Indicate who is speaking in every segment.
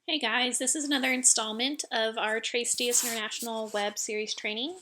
Speaker 1: Hey guys, this is another installment of our Trace DS International web series training.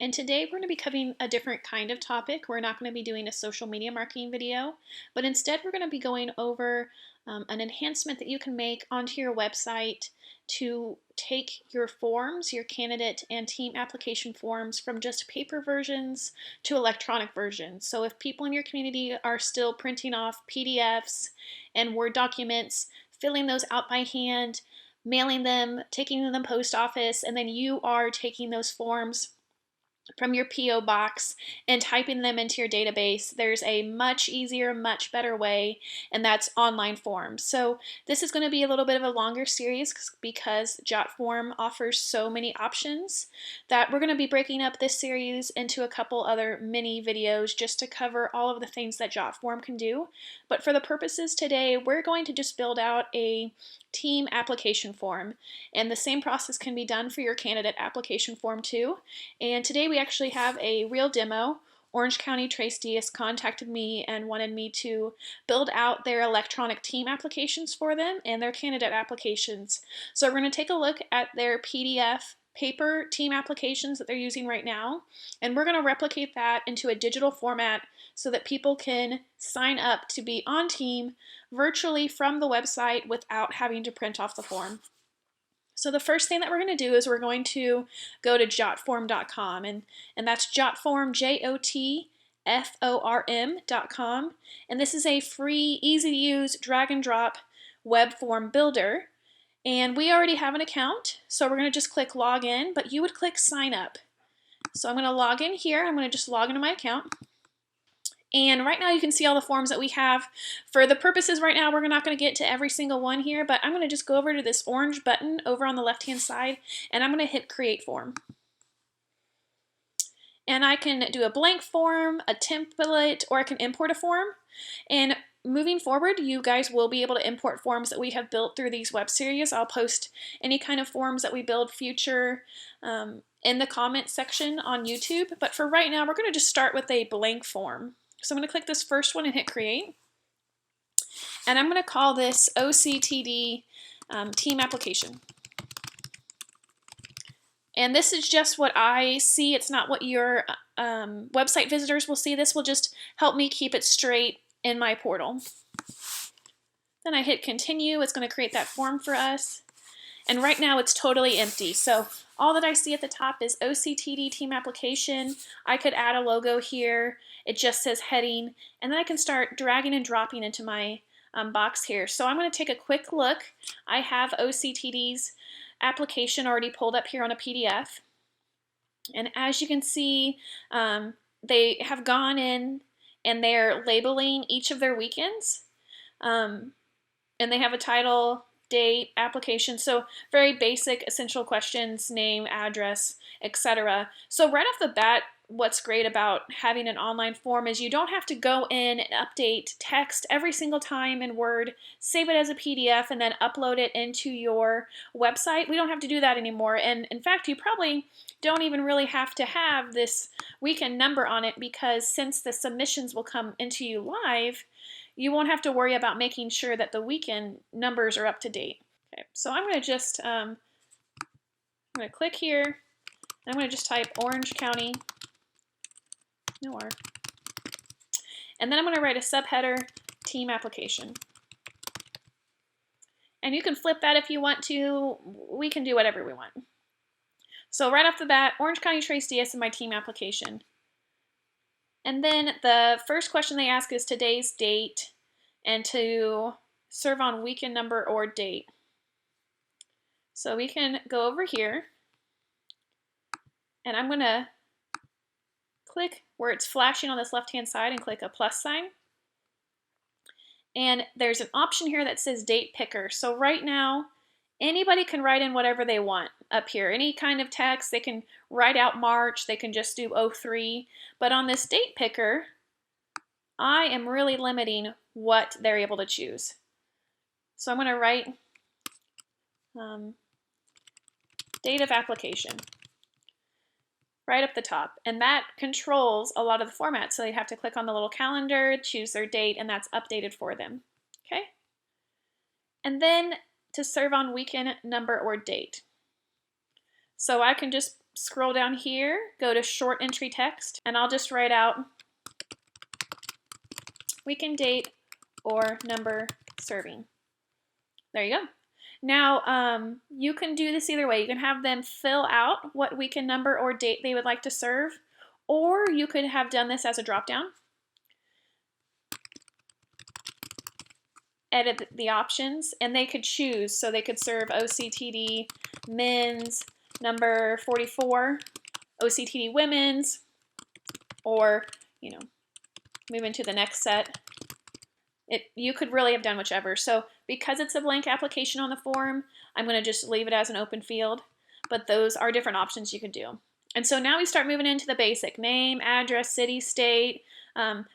Speaker 1: And today we're going to be covering a different kind of topic. We're not going to be doing a social media marketing video, but instead we're going to be going over an enhancement that you can make onto your website to take your forms, your candidate and team application forms from just paper versions to electronic versions. So if people in your community are still printing off PDFs and Word documents, filling those out by hand, mailing them, taking them to the post office, and then you are taking those forms from your P.O. box and typing them into your database. There's a much easier, much better way, and that's online forms. So this is going to be a little bit of a longer series because Jotform offers so many options that we're going to be breaking up this series into a couple other mini videos just to cover all of the things that Jotform can do. But for the purposes today, we're going to just build out a team application form, and the same process can be done for your candidate application form too. And today we actually have a real demo. Orange County Trace DS contacted me and wanted me to build out their electronic team applications for them and their candidate applications. So we're going to take a look at their PDF paper team applications that they're using right now, and we're going to replicate that into a digital format so that people can sign up to be on team virtually from the website without having to print off the form. So the first thing that we're going to do is we're going to go to jotform.com, and that's Jotform, Jotform.com, and this is a free, easy to use, drag and drop web form builder. And we already have an account, so we're going to just click log in, but you would click sign up. So I'm going to log in here. I'm going to just log into my account. And right now you can see all the forms that we have. For the purposes right now, we're not going to get to every single one here, but I'm going to just go over to this orange button over on the left-hand side, and I'm going to hit create form. And I can do a blank form, a template, or I can import a form. And moving forward, you guys will be able to import forms that we have built through these web series. I'll post any kind of forms that we build future in the comment section on YouTube. But for right now, we're going to just start with a blank form. So I'm going to click this first one and hit create. And I'm going to call this OCTD team application. And this is just what I see. It's not what your website visitors will see. This will just help me keep it straight in my portal. Then I hit continue. It's going to create that form for us. And right now it's totally empty. So all that I see at the top is OCTD team application. I could add a logo here. It just says heading. And then I can start dragging and dropping into my box here. So I'm going to take a quick look. I have OCTD's application already pulled up here on a PDF. And as you can see, they have gone in and they're labeling each of their weekends. And they have a title, date, application, so very basic essential questions, name, address, etc. So right off the bat, what's great about having an online form is you don't have to go in and update text every single time in Word, save it as a PDF, and then upload it into your website. We don't have to do that anymore, and in fact, you probably don't even really have to have this weekend number on it, because since the submissions will come into you live, you won't have to worry about making sure that the weekend numbers are up to date. Okay, so I'm going to just I'm going to click here, and I'm going to just type Orange County, no R, and then I'm going to write a subheader, team application. And you can flip that if you want to. We can do whatever we want. So right off the bat, Orange County Trace DS in my team application. And then the first question they ask is today's date and to serve on weekend number or date. So we can go over here, and I'm going to click where it's flashing on this left-hand side and click a plus sign. And there's an option here that says date picker. So right now, anybody can write in whatever they want up here. Any kind of text, they can write out March, they can just do 03. But on this date picker, I am really limiting what they're able to choose. So I'm going to write date of application right up the top, and that controls a lot of the formats. So they have to click on the little calendar, choose their date, and that's updated for them. Okay? And then to serve on weekend, number, or date. So I can just scroll down here, go to short entry text, and I'll just write out weekend, date, or number serving. There you go. Now, you can do this either way. You can have them fill out what weekend, number, or date they would like to serve, or you could have done this as a drop-down. Edit the options, and they could choose. So they could serve OCTD men's, number 44, OCTD women's, or, move into the next set. You could really have done whichever. So because it's a blank application on the form, I'm going to just leave it as an open field, but those are different options you could do. And so now we start moving into the basic: name, address, city, state,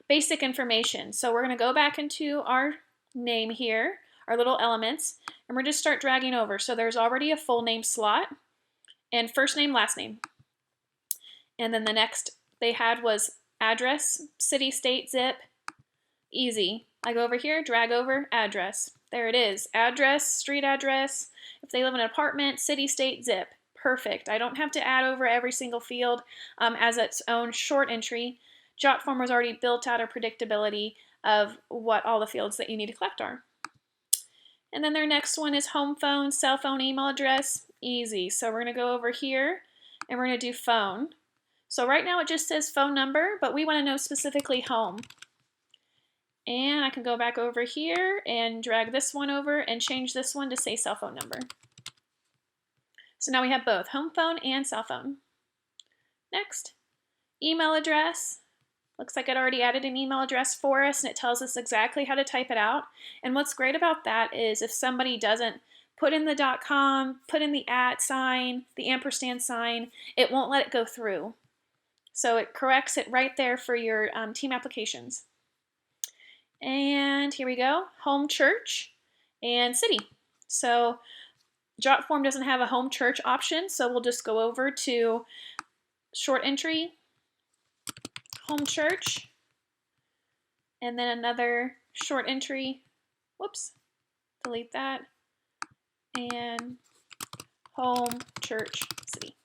Speaker 1: basic information. So we're going to go back into our name here, our little elements, and we're just start dragging over. So there's already a full name slot and first name, last name. And then the next they had was address, city, state, zip. Easy. I go over here, drag over, address. There it is. Address, street address. If they live in an apartment, city, state, zip. Perfect. I don't have to add over every single field as its own short entry. Jotform was already built out a predictability of what all the fields that you need to collect are. And then their next one is home phone, cell phone, email address. Easy. So we're going to go over here and we're going to do phone. So right now it just says phone number, but we want to know specifically home. And I can go back over here and drag this one over and change this one to say cell phone number. So now we have both home phone and cell phone. Next, email address. Looks like it already added an email address for us, and it tells us exactly how to type it out. And what's great about that is if somebody doesn't put in the .com, put in the @ sign, the ampersand sign, it won't let it go through. So it corrects it right there for your team applications. And here we go, home church and city. So Jotform doesn't have a home church option, so we'll just go over to short entry, home church, and then another short entry, whoops, delete that, and home church city.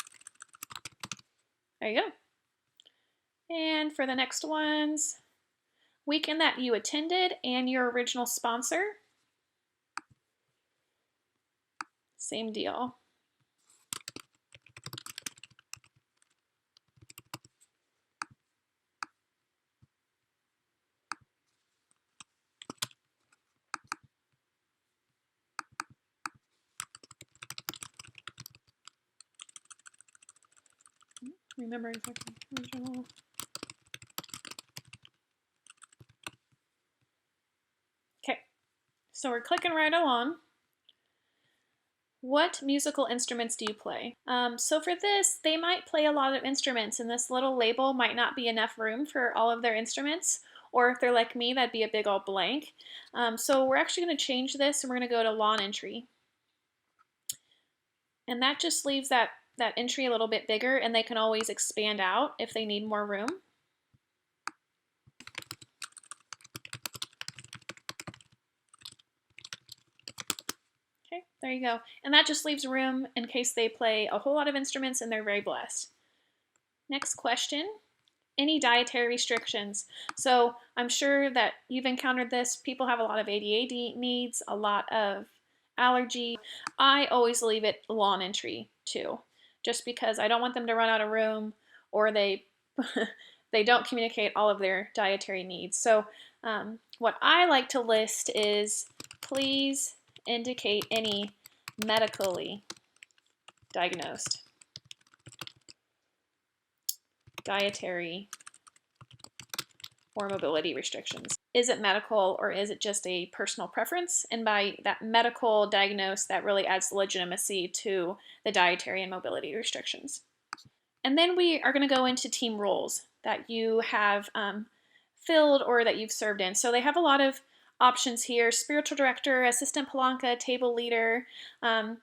Speaker 1: There you go. And for the next ones, weekend that you attended and your original sponsor. Same deal. Remember exactly original. Okay, so we're clicking right along. What musical instruments do you play? So for this, they might play a lot of instruments, and this little label might not be enough room for all of their instruments, or if they're like me, that'd be a big old blank. So we're actually going to change this, and we're going to go to lawn entry. And that just leaves that entry a little bit bigger, and they can always expand out if they need more room. Okay, there you go. And that just leaves room in case they play a whole lot of instruments and they're very blessed. Next question, any dietary restrictions? So I'm sure that you've encountered this. People have a lot of ADHD needs, a lot of allergy. I always leave it lawn entry too, just because I don't want them to run out of room or they they don't communicate all of their dietary needs. So what I like to list is please indicate any medically diagnosed dietary or mobility restrictions. Is it medical or is it just a personal preference? And by that medical diagnosis, that really adds legitimacy to the dietary and mobility restrictions. And then we are going to go into team roles that you have filled or that you've served in. So they have a lot of options here: spiritual director, assistant Palanca, table leader. And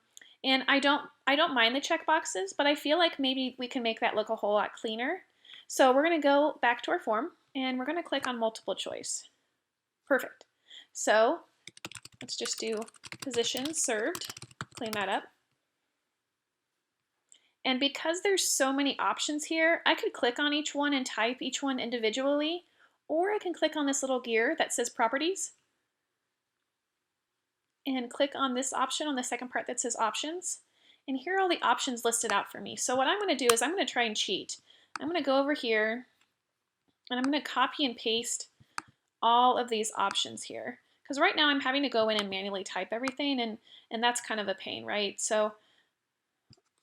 Speaker 1: I don't mind the check boxes, but I feel like maybe we can make that look a whole lot cleaner. So we're going to go back to our form and we're going to click on multiple choice. Perfect. So Let's just do positions served, clean that up. And because there's so many options here, I could click on each one and type each one individually, or I can click on this little gear that says properties and click on this option on the second part that says options. And here are all the options listed out for me. So what I'm going to do is I'm going to try and cheat. I'm going to go over here and I'm going to copy and paste all of these options here. Because right now I'm having to go in and manually type everything, and that's kind of a pain, right? So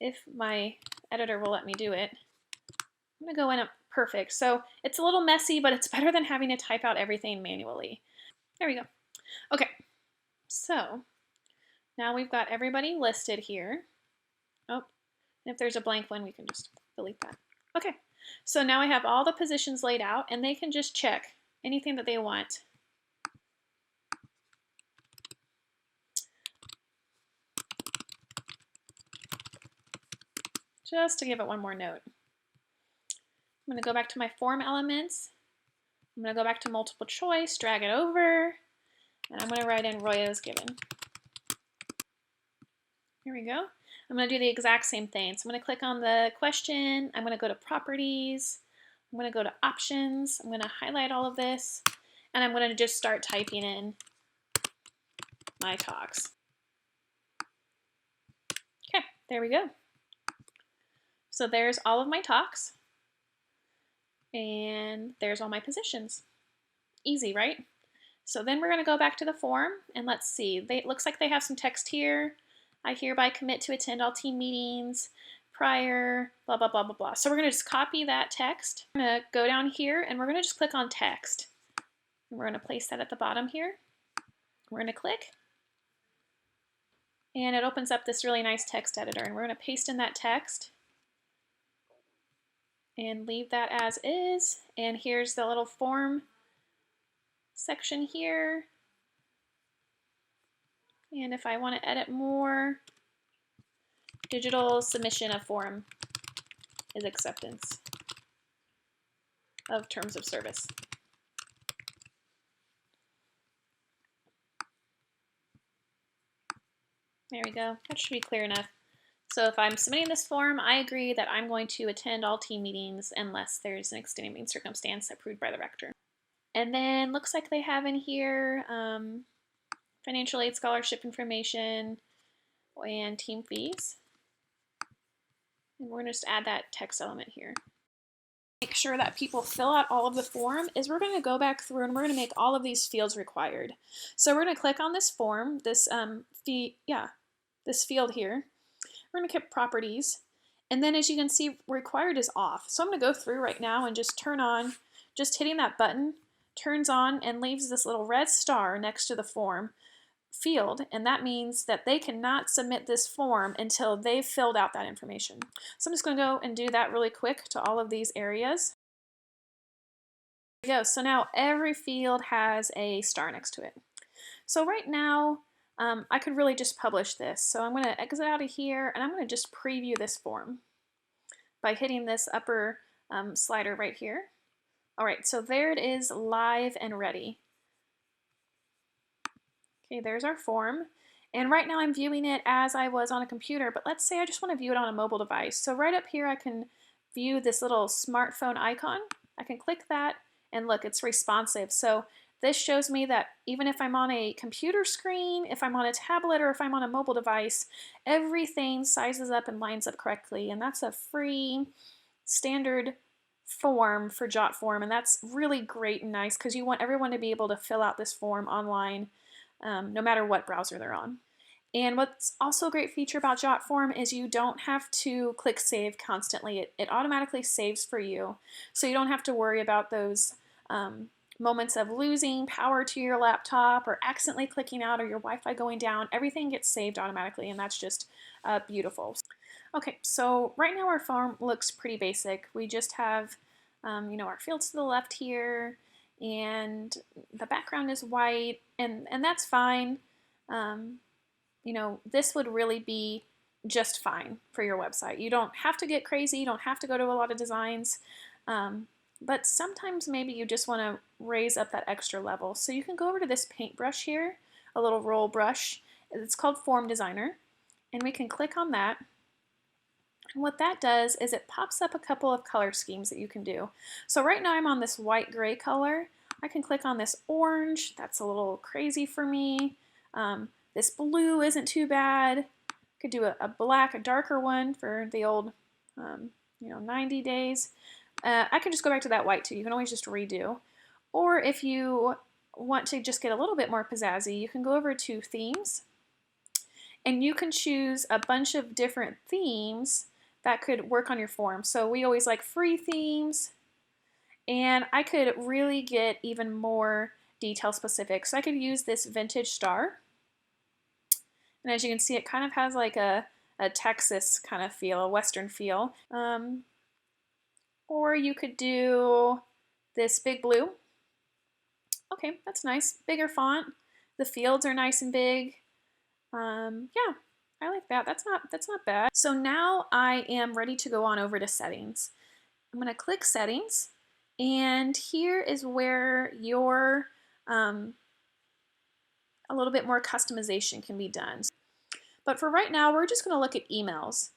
Speaker 1: if my editor will let me do it, I'm going to go in at perfect. So it's a little messy, but it's better than having to type out everything manually. There we go. Okay, so now we've got everybody listed here. Oh, and if there's a blank one, we can just delete that. Okay, so now I have all the positions laid out, and they can just check anything that they want. Just to give it one more note. I'm going to go back to my form elements. I'm going to go back to multiple choice, drag it over, and I'm going to write in Royos given. Here we go. I'm going to do the exact same thing. So I'm going to click on the question. I'm going to go to properties. I'm going to go to options. I'm going to highlight all of this, and I'm going to just start typing in my talks. Okay, there we go. So there's all of my talks, and there's all my positions. Easy, right? So then we're going to go back to the form, and let's see. It looks like they have some text here. I hereby commit to attend all team meetings prior, blah, blah, blah, blah, blah. So we're going to just copy that text. I'm going to go down here, and we're going to just click on text. And we're going to place that at the bottom here. We're going to click, and it opens up this really nice text editor, and we're going to paste in that text and leave that as is. And here's the little form section here. And if I want to edit more, digital submission of form is acceptance of terms of service. There we go. That should be clear enough. So if I'm submitting this form, I agree that I'm going to attend all team meetings unless there's an extenuating circumstance approved by the rector. And then looks like they have in here financial aid scholarship information and team fees. And we're going to just add that text element here. Make sure that people fill out all of the form is we're going to go back through and we're going to make all of these fields required. So we're going to click on this form, this field here. We're going to click properties, and then as you can see, required is off. So I'm going to go through right now and just turn on, just hitting that button turns on and leaves this little red star next to the form field, and that means that they cannot submit this form until they've filled out that information. So I'm just going to go and do that really quick to all of these areas. There we go. So now every field has a star next to it. So right now, I could really just publish this. So I'm going to exit out of here, and I'm going to just preview this form by hitting this upper slider right here. All right, so there it is, live and ready. Okay, there's our form. And right now I'm viewing it as I was on a computer, but let's say I just want to view it on a mobile device. So right up here I can view this little smartphone icon. I can click that, and look, it's responsive. So this shows me that even if I'm on a computer screen, if I'm on a tablet, or if I'm on a mobile device, everything sizes up and lines up correctly. And that's a free standard form for Jotform, and that's really great and nice because you want everyone to be able to fill out this form online no matter what browser they're on. And what's also a great feature about Jotform is you don't have to click save constantly. It automatically saves for you, so you don't have to worry about those moments of losing power to your laptop or accidentally clicking out or your Wi-Fi going down. Everything gets saved automatically, and that's just beautiful. Okay, so right now our form looks pretty basic. We just have our fields to the left here, and the background is white, and that's fine. This would really be just fine for your website. You don't have to get crazy. You don't have to go to a lot of designs. But sometimes maybe you just want to raise up that extra level. So you can go over to this paintbrush here. a little roll brush. It's called Form Designer, and we can click on that. And what that does is it pops up a couple of color schemes that you can do. So right now I'm on this white gray color. I can click on this orange. That's a little crazy for me. This blue isn't too bad. Could do a black, a darker one for the old, 90 days. I can just go back to that white too. You can always just redo. Or if you want to just get a little bit more pizzazzy, you can go over to themes and you can choose a bunch of different themes that could work on your form. So we always like free themes, and I could really get even more detail specific. So I could use this vintage star, and as you can see, it kind of has like a Texas kind of feel, a Western feel. Or you could do this big blue. Okay, that's nice. Bigger font. The fields are nice and big. Yeah, I like that. That's not bad. So now I am ready to go on over to settings. I'm going to click settings, and here is where your a little bit more customization can be done. But for right now, we're just going to look at emails.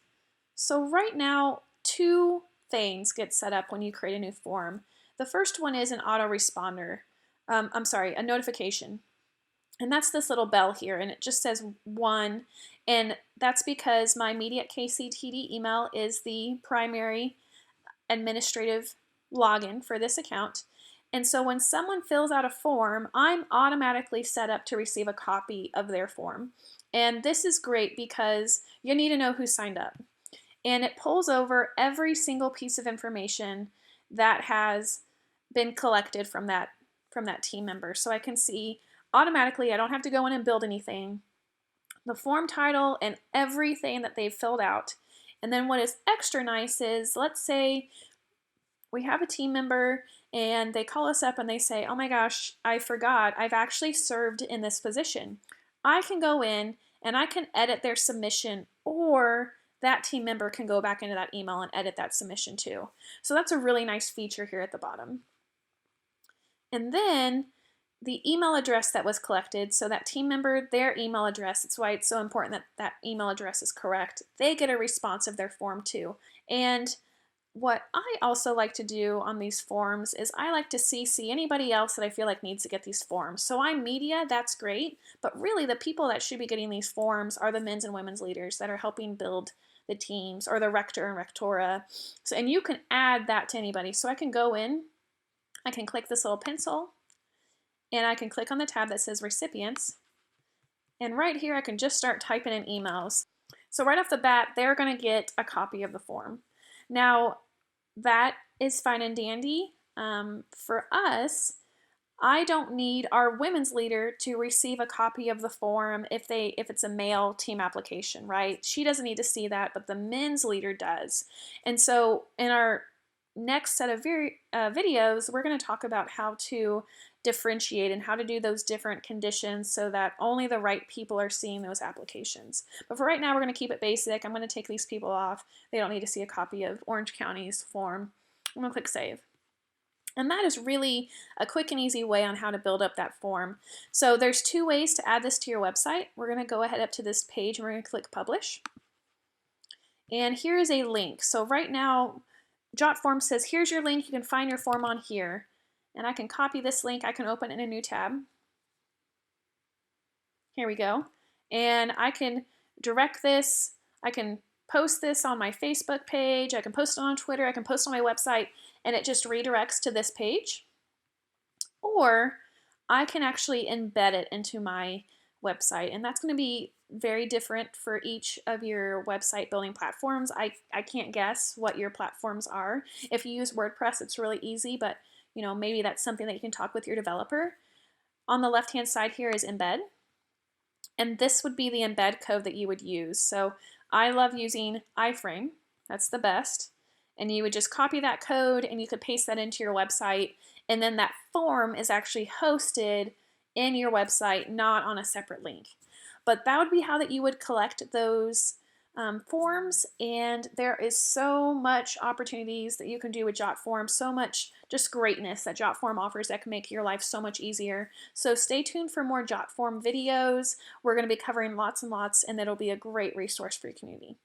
Speaker 1: So right now, two things get set up when you create a new form. The first one is an autoresponder. A notification. And that's this little bell here, and it just says 1, and that's because my immediate KCTD email is the primary administrative login for this account. And so when someone fills out a form, I'm automatically set up to receive a copy of their form. And this is great because you need to know who signed up. And it pulls over every single piece of information that has been collected from that team member. So I can see automatically, I don't have to go in and build anything, the form title and everything that they've filled out. And then what is extra nice is, let's say we have a team member and they call us up and they say, oh my gosh, I forgot, I've actually served in this position. I can go in and I can edit their submission, or that team member can go back into that email and edit that submission too. So that's a really nice feature here at the bottom. And then the email address that was collected, so that team member, their email address, it's why it's so important that that email address is correct. They get a response of their form too. And what I also like to do on these forms is I like to CC anybody else that I feel like needs to get these forms. So I'm media, that's great, but really the people that should be getting these forms are the men's and women's leaders that are helping build the teams, or the rector and rectora. So, and you can add that to anybody. So I can go in, I can click this little pencil, and I can click on the tab that says Recipients, and right here I can just start typing in emails. So right off the bat, they're going to get a copy of the form. Now, that is fine and dandy. For us, I don't need our women's leader to receive a copy of the form if it's a male team application, right? She doesn't need to see that, but the men's leader does. And so in our next set of videos, we're going to talk about how to differentiate and how to do those different conditions so that only the right people are seeing those applications. But for right now, we're going to keep it basic. I'm going to take these people off. They don't need to see a copy of Orange County's form. I'm going to click Save. And that is really a quick and easy way on how to build up that form. So there's two ways to add this to your website. We're going to go ahead up to this page and we're going to click Publish. And here is a link. So right now, Jotform says, here's your link. You can find your form on here. And I can copy this link. I can open it in a new tab. Here we go. And I can direct this. I can post this on my Facebook page. I can post it on Twitter. I can post it on my website. And it just redirects to this page. Or I can actually embed it into my website. And that's going to be very different for each of your website building platforms. I can't guess what your platforms are. If you use WordPress, it's really easy, but maybe that's something that you can talk with your developer. On the left-hand side here is embed. And this would be the embed code that you would use. So I love using iframe. That's the best. And you would just copy that code and you could paste that into your website. And then that form is actually hosted in your website, not on a separate link. But that would be how that you would collect those forms, and there is so much opportunities that you can do with Jotform, so much just greatness that Jotform offers that can make your life so much easier. So stay tuned for more Jotform videos. We're going to be covering lots and lots, and it'll be a great resource for your community.